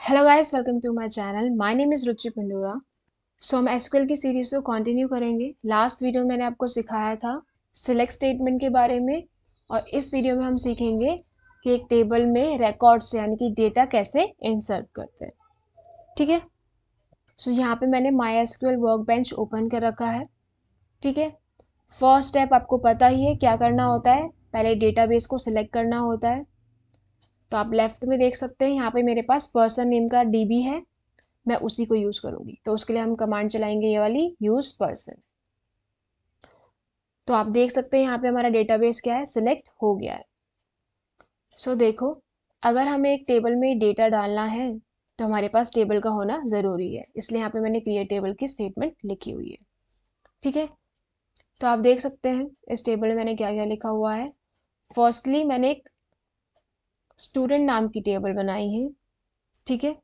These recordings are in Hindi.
Hello guys, welcome to my channel. My name is Ruchi Pindora. So हम एसक्यूएल की सीरीज़ को कंटिन्यू करेंगे। लास्ट वीडियो में मैंने आपको सिखाया था सिलेक्ट स्टेटमेंट के बारे में, और इस वीडियो में हम सीखेंगे कि एक टेबल में रिकॉर्ड्स यानी कि डेटा कैसे इंसर्ट करते हैं। ठीक है। सो यहाँ पे मैंने माई एसक्यूएल वर्कबेंच ओपन कर रखा है। ठीक है। फर्स्ट स्टेप आपको पता ही है क्या करना होता है। पहले डेटाबेस को सिलेक्ट करना होता है। तो आप लेफ्ट में देख सकते हैं, यहाँ पे मेरे पास पर्सन नेम का डीबी है, मैं उसी को यूज़ करूँगी। तो उसके लिए हम कमांड चलाएंगे ये वाली, यूज़ पर्सन। तो आप देख सकते हैं यहाँ पे हमारा डेटाबेस क्या है, सिलेक्ट हो गया है। सो देखो, अगर हमें एक टेबल में डेटा डालना है तो हमारे पास टेबल का होना ज़रूरी है, इसलिए यहाँ पे मैंने क्रिएट टेबल की स्टेटमेंट लिखी हुई है। ठीक है। तो आप देख सकते हैं इस टेबल में मैंने क्या क्या लिखा हुआ है। फर्स्टली मैंने एक स्टूडेंट नाम की टेबल बनाई है। ठीक है।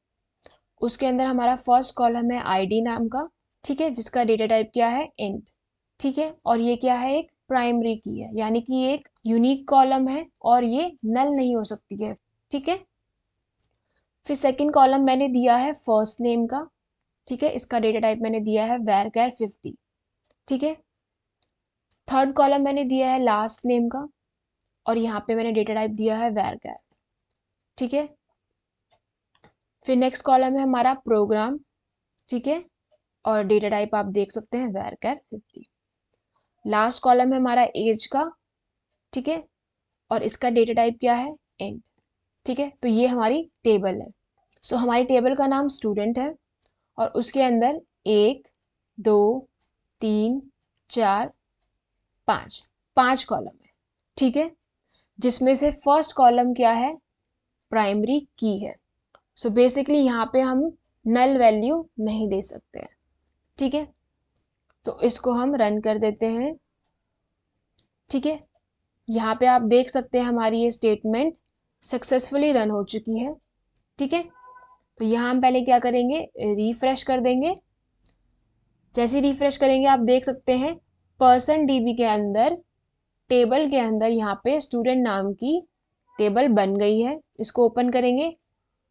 उसके अंदर हमारा फर्स्ट कॉलम है आईडी नाम का। ठीक है, जिसका डेटा टाइप क्या है, इंट। ठीक है, और ये क्या है, एक प्राइमरी की है, यानी कि ये एक यूनिक कॉलम है और ये नल नहीं हो सकती है। ठीक है। फिर सेकंड कॉलम मैंने दिया है फर्स्ट नेम का। ठीक है, इसका डेटा टाइप मैंने दिया है varchar 50। ठीक है। थर्ड कॉलम मैंने दिया है लास्ट नेम का, और यहाँ पे मैंने डेटा टाइप दिया है varchar। ठीक है। फिर नेक्स्ट कॉलम है हमारा प्रोग्राम। ठीक है, और डेटा टाइप आप देख सकते हैं varchar 50। लास्ट कॉलम है हमारा एज का। ठीक है, और इसका डेटा टाइप क्या है, इंट। ठीक है, तो ये हमारी टेबल है। सो हमारी टेबल का नाम स्टूडेंट है, और उसके अंदर 1 2 3 4 5 5 कॉलम है। ठीक है, जिसमें से फर्स्ट कॉलम क्या है, प्राइमरी की है। सो बेसिकली यहाँ पे हम नल वैल्यू नहीं दे सकते हैं। ठीक है, तो इसको हम रन कर देते हैं। ठीक है, यहाँ पे आप देख सकते हैं हमारी ये स्टेटमेंट सक्सेसफुली रन हो चुकी है। ठीक है, तो यहाँ हम पहले क्या करेंगे, रिफ्रेश कर देंगे। जैसे रिफ्रेश करेंगे आप देख सकते हैं पर्सन डीबी के अंदर, टेबल के अंदर यहाँ पे स्टूडेंट नाम की टेबल बन गई है। इसको ओपन करेंगे,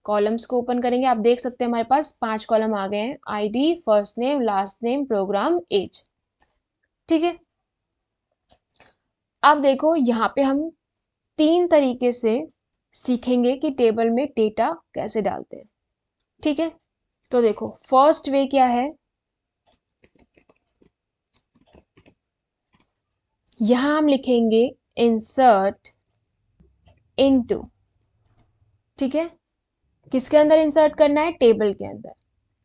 कॉलम्स को ओपन करेंगे, आप देख सकते हैं हमारे पास 5 कॉलम आ गए हैं, ID, first name, last name, program, age. ठीक है। अब देखो यहाँ पे हम 3 तरीके से सीखेंगे कि टेबल में डेटा कैसे डालते हैं। ठीक है, तो देखो फर्स्ट वे क्या है, यहां हम लिखेंगे इंसर्ट इनटू। ठीक है, किसके अंदर इंसर्ट करना है, टेबल के अंदर।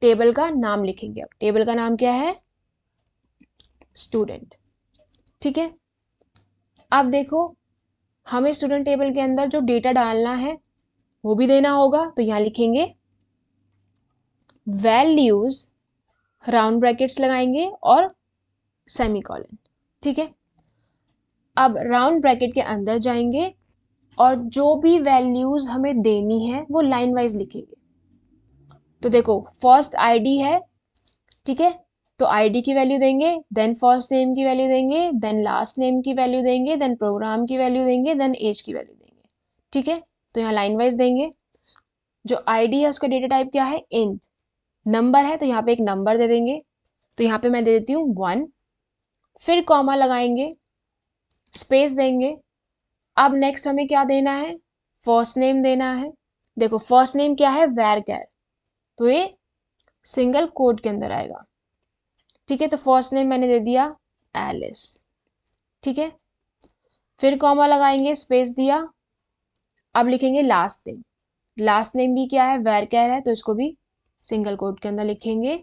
टेबल का नाम लिखेंगे। अब टेबल का नाम क्या है, स्टूडेंट। ठीक है, अब देखो हमें स्टूडेंट टेबल के अंदर जो डेटा डालना है वो भी देना होगा, तो यहां लिखेंगे वैल्यूज, राउंड ब्रैकेट्स लगाएंगे और सेमीकोलन। ठीक है, अब राउंड ब्रैकेट के अंदर जाएंगे और जो भी वैल्यूज हमें देनी है वो लाइन वाइज लिखेंगे। तो देखो फर्स्ट आईडी है। ठीक है, तो आईडी की वैल्यू देंगे, देन फर्स्ट नेम की वैल्यू देंगे, देन लास्ट नेम की वैल्यू देंगे, देन प्रोग्राम की वैल्यू देंगे, देन एज की वैल्यू देंगे। ठीक है, तो यहाँ लाइन वाइज देंगे। जो आईडी है उसका डेटा टाइप क्या है, इंट। नंबर है तो यहाँ पे एक नंबर दे देंगे, तो यहाँ पे मैं दे देती हूँ 1। फिर कॉमा लगाएंगे, स्पेस देंगे। अब नेक्स्ट हमें क्या देना है, फर्स्ट नेम देना है। देखो फर्स्ट नेम क्या है, varchar, तो ये सिंगल कोड के अंदर आएगा। ठीक है, तो फर्स्ट नेम मैंने दे दिया एलिस। ठीक है, फिर कॉमा लगाएंगे, स्पेस दिया। अब लिखेंगे लास्ट नेम। लास्ट नेम भी क्या है, varchar है, तो इसको भी सिंगल कोड के अंदर लिखेंगे।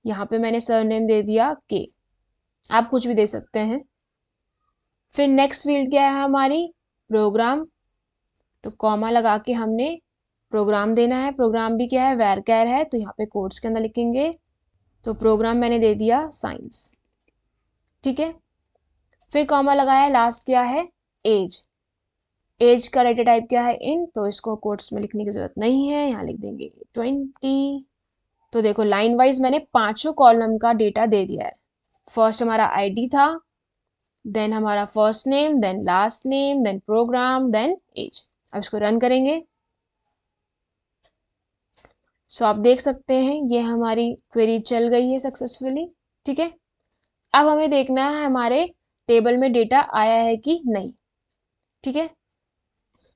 यहाँ पे मैंने सरनेम दे दिया के, आप कुछ भी दे सकते हैं। फिर नेक्स्ट फील्ड क्या है हमारी, प्रोग्राम, तो कॉमा लगा के हमने प्रोग्राम देना है। प्रोग्राम भी क्या है, varchar है, तो यहाँ पे कोड्स के अंदर लिखेंगे। तो प्रोग्राम मैंने दे दिया साइंस। ठीक है, फिर कॉमा लगाया, लास्ट क्या है, एज। एज का डेटा टाइप क्या है, इन, तो इसको कोट्स में लिखने की जरूरत नहीं है, यहाँ लिख देंगे 20। तो देखो लाइन वाइज मैंने 5 कॉलम का डेटा दे दिया है। फर्स्ट हमारा आईडी था, देन हमारा first name, then last name, then program, then age. अब इसको रन करेंगे। सो आप देख सकते हैं ये हमारी क्वेरी चल गई है सक्सेसफुली। ठीक है, अब हमें देखना है हमारे टेबल में डेटा आया है कि नहीं। ठीक है,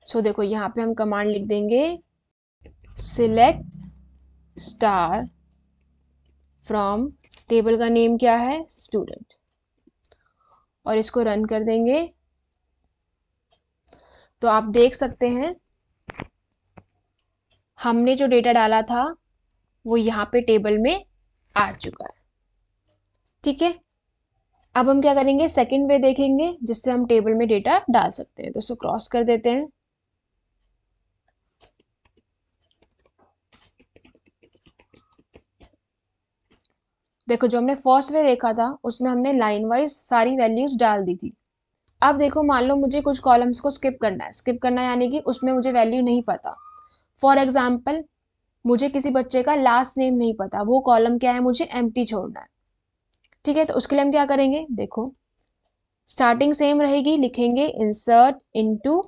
सो देखो यहाँ पे हम कमांड लिख देंगे सिलेक्ट स्टार फ्रॉम, टेबल का नेम क्या है, स्टूडेंट, और इसको रन कर देंगे। तो आप देख सकते हैं हमने जो डेटा डाला था वो यहाँ पे टेबल में आ चुका है। ठीक है, अब हम क्या करेंगे, सेकंड वे देखेंगे जिससे हम टेबल में डेटा डाल सकते हैं। तो इसको क्रॉस कर देते हैं। देखो जो हमने फर्स्ट वे देखा था उसमें हमने लाइन वाइज सारी वैल्यूज डाल दी थी। अब देखो मान लो मुझे कुछ कॉलम्स को स्किप करना है, स्किप करना यानी कि उसमें मुझे वैल्यू नहीं पता। फॉर एग्जाम्पल मुझे किसी बच्चे का लास्ट नेम नहीं पता, वो कॉलम क्या है, मुझे एम्प्टी छोड़ना है। ठीक है, तो उसके लिए हम क्या करेंगे, देखो स्टार्टिंग सेम रहेगी, लिखेंगे इंसर्ट इनटू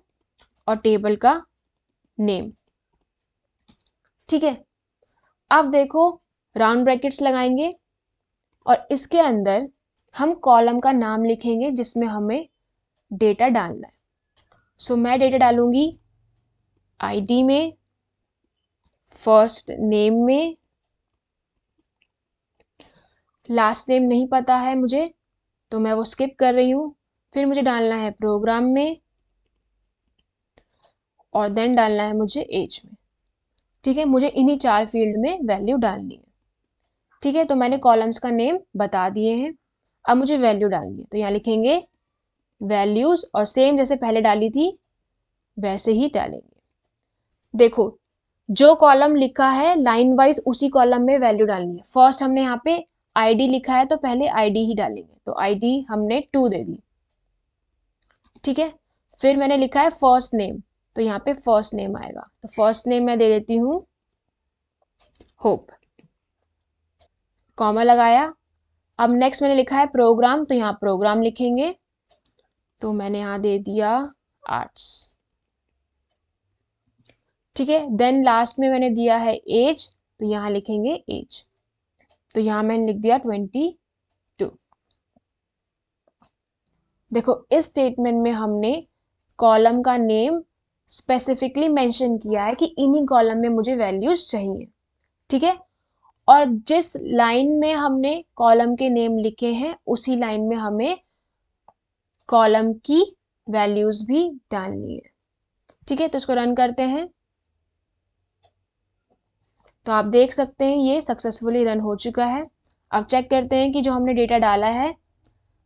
और टेबल का नेम। ठीक है, अब देखो राउंड ब्रैकेट्स लगाएंगे और इसके अंदर हम कॉलम का नाम लिखेंगे जिसमें हमें डेटा डालना है। सो मैं डेटा डालूंगी आईडी में, फर्स्ट नेम में, लास्ट नेम नहीं पता है मुझे तो मैं वो स्किप कर रही हूँ। फिर मुझे डालना है प्रोग्राम में और देन डालना है मुझे एज में। ठीक है, मुझे इन्हीं 4 फील्ड में वैल्यू डालनी है। ठीक है, तो मैंने कॉलम्स का नेम बता दिए हैं, अब मुझे वैल्यू डालनी है। तो यहाँ लिखेंगे वैल्यूज और सेम जैसे पहले डाली थी वैसे ही डालेंगे। देखो जो कॉलम लिखा है लाइन वाइज उसी कॉलम में वैल्यू डालनी है। फर्स्ट हमने यहाँ पे आईडी लिखा है तो पहले आईडी ही डालेंगे, तो आईडी हमने 2 दे दी। ठीक है, फिर मैंने लिखा है फर्स्ट नेम तो यहाँ पे फर्स्ट नेम आएगा, तो फर्स्ट नेम मैं दे देती हूँ होप, कॉमा लगाया। अब नेक्स्ट मैंने लिखा है प्रोग्राम तो यहाँ प्रोग्राम लिखेंगे, तो मैंने यहाँ दे दिया आर्ट्स। ठीक है, देन लास्ट में मैंने दिया है एज तो यहाँ लिखेंगे एज, तो यहाँ मैंने लिख दिया 22। देखो इस स्टेटमेंट में हमने कॉलम का नेम स्पेसिफिकली मेंशन किया है कि इन्हीं कॉलम में मुझे वैल्यूज चाहिए। ठीक है, और जिस लाइन में हमने कॉलम के नेम लिखे हैं उसी लाइन में हमें कॉलम की वैल्यूज भी डालनी है। ठीक है, तो इसको रन करते हैं। तो आप देख सकते हैं ये सक्सेसफुली रन हो चुका है। अब चेक करते हैं कि जो हमने डेटा डाला है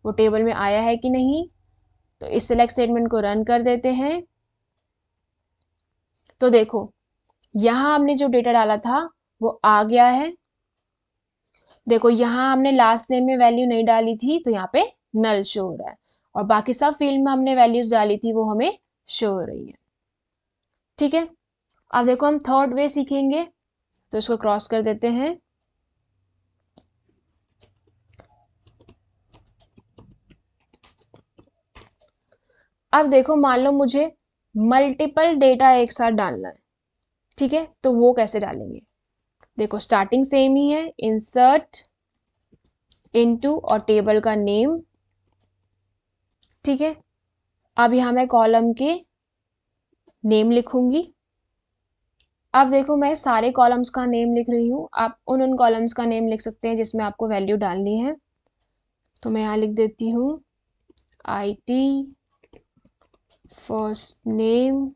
वो टेबल में आया है कि नहीं। तो इस सिलेक्ट स्टेटमेंट को रन कर देते हैं। तो देखो यहाँ हमने जो डेटा डाला था वो आ गया है। देखो यहाँ हमने लास्ट नेम में वैल्यू नहीं डाली थी तो यहाँ पे नल शो हो रहा है, और बाकी सब फील्ड में हमने वैल्यूज डाली थी वो हमें शो हो रही है। ठीक है, अब देखो हम थर्ड वे सीखेंगे, तो इसको क्रॉस कर देते हैं। अब देखो मान लो मुझे मल्टीपल डेटा एक साथ डालना है। ठीक है, तो वो कैसे डालेंगे, देखो स्टार्टिंग सेम ही है, इंसर्ट इनटू और टेबल का नेम। ठीक है, अब यहाँ मैं कॉलम के नेम लिखूंगी। अब देखो मैं सारे कॉलम्स का नेम लिख रही हूँ, आप उन कॉलम्स का नेम लिख सकते हैं जिसमें आपको वैल्यू डालनी है। तो मैं यहाँ लिख देती हूँ IT first name,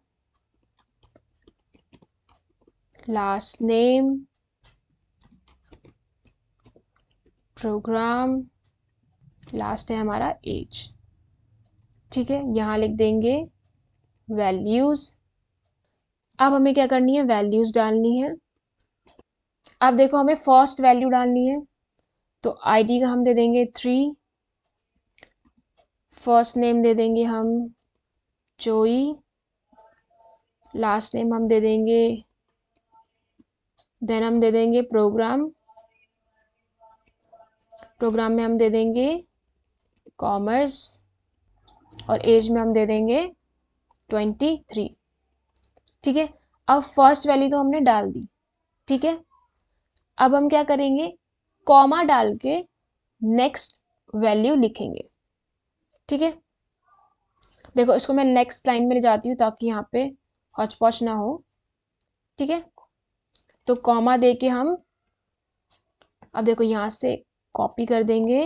last name, program, last है हमारा एज। ठीक है, यहाँ लिख देंगे वैल्यूज। अब हमें क्या करनी है, वैल्यूज डालनी है। अब देखो हमें फर्स्ट वैल्यू डालनी है, तो ID का हम दे देंगे 3, फर्स्ट नेम दे देंगे हम जोई, लास्ट नेम हम दे देंगे, देन हम दे देंगे प्रोग्राम, प्रोग्राम में हम दे देंगे कॉमर्स, और एज में हम दे देंगे 23। ठीक है, अब फर्स्ट वैल्यू तो हमने डाल दी। ठीक है, अब हम क्या करेंगे, कॉमा डाल के नेक्स्ट वैल्यू लिखेंगे। ठीक है, देखो इसको मैं नेक्स्ट लाइन में ले जाती हूँ ताकि यहाँ पे हौच पौच ना हो। ठीक है, तो कॉमा दे के हम अब देखो यहाँ से कॉपी कर देंगे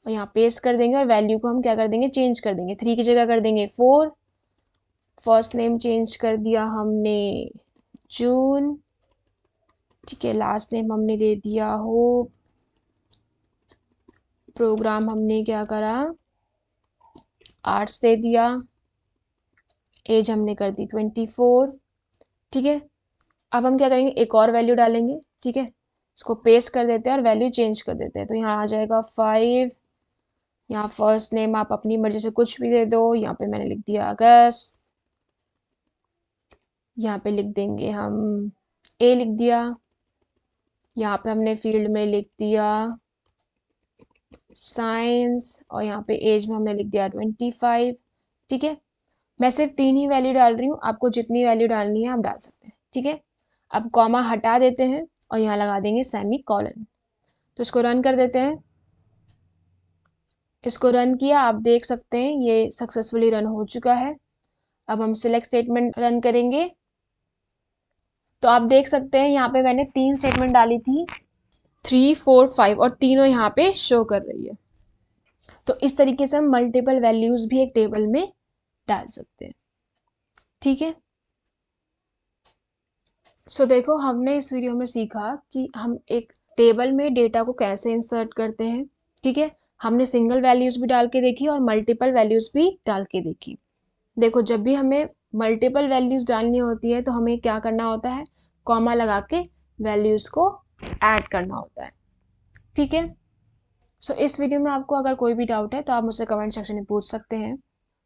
और यहाँ पेस्ट कर देंगे और वैल्यू को हम क्या कर देंगे, चेंज कर देंगे। 3 की जगह कर देंगे 4। फर्स्ट नेम चेंज कर दिया हमने जून। ठीक है, लास्ट नेम हमने दे दिया होप। प्रोग्राम हमने क्या करा, आर्ट्स दे दिया। एज हमने कर दी 24। ठीक है, अब हम क्या करेंगे, एक और वैल्यू डालेंगे। ठीक है, इसको पेस्ट कर देते हैं और वैल्यू चेंज कर देते हैं। तो यहाँ आ जाएगा 5। यहाँ फर्स्ट नेम आप अपनी मर्जी से कुछ भी दे दो। यहाँ पे मैंने लिख दिया अगस्त। यहाँ पे लिख देंगे हम ए लिख दिया। यहाँ पे हमने फील्ड में लिख दिया साइंस और यहाँ पे एज में हमने लिख दिया 25। ठीक है, मैं सिर्फ 3 ही वैल्यू डाल रही हूँ, आपको जितनी वैल्यू डालनी है आप डाल सकते हैं। ठीक है, अब कॉमा हटा देते हैं और यहाँ लगा देंगे सेमी कॉलन। तो इसको रन कर देते हैं। इसको रन किया, आप देख सकते हैं ये सक्सेसफुली रन हो चुका है। अब हम सिलेक्ट स्टेटमेंट रन करेंगे तो आप देख सकते हैं यहाँ पे मैंने 3 स्टेटमेंट डाली थी, 3, 4, 5 और तीनों यहाँ पे शो कर रही है। तो इस तरीके से हम मल्टीपल वैल्यूज भी एक टेबल में डाल सकते हैं। ठीक है, सो देखो हमने इस वीडियो में सीखा कि हम एक टेबल में डेटा को कैसे इंसर्ट करते हैं। ठीक है, हमने सिंगल वैल्यूज भी डाल के देखी और मल्टीपल वैल्यूज भी डाल के देखी। देखो जब भी हमें मल्टीपल वैल्यूज डालनी होती है तो हमें क्या करना होता है, कॉमा लगा के वैल्यूज को ऐड करना होता है। ठीक है, सो इस वीडियो में आपको अगर कोई भी डाउट है तो आप मुझसे कमेंट सेक्शन में पूछ सकते हैं।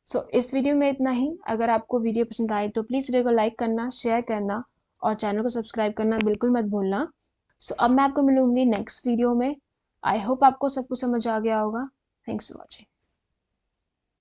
सो इस वीडियो में इतना ही। अगर आपको वीडियो पसंद आई तो प्लीज़ वीडियो को लाइक करना, शेयर करना और चैनल को सब्सक्राइब करना बिल्कुल मत भूलना। सो अब मैं आपको मिलूंगी नेक्स्ट वीडियो में। आई होप आपको सब कुछ समझ आ गया होगा। Thanks for watching.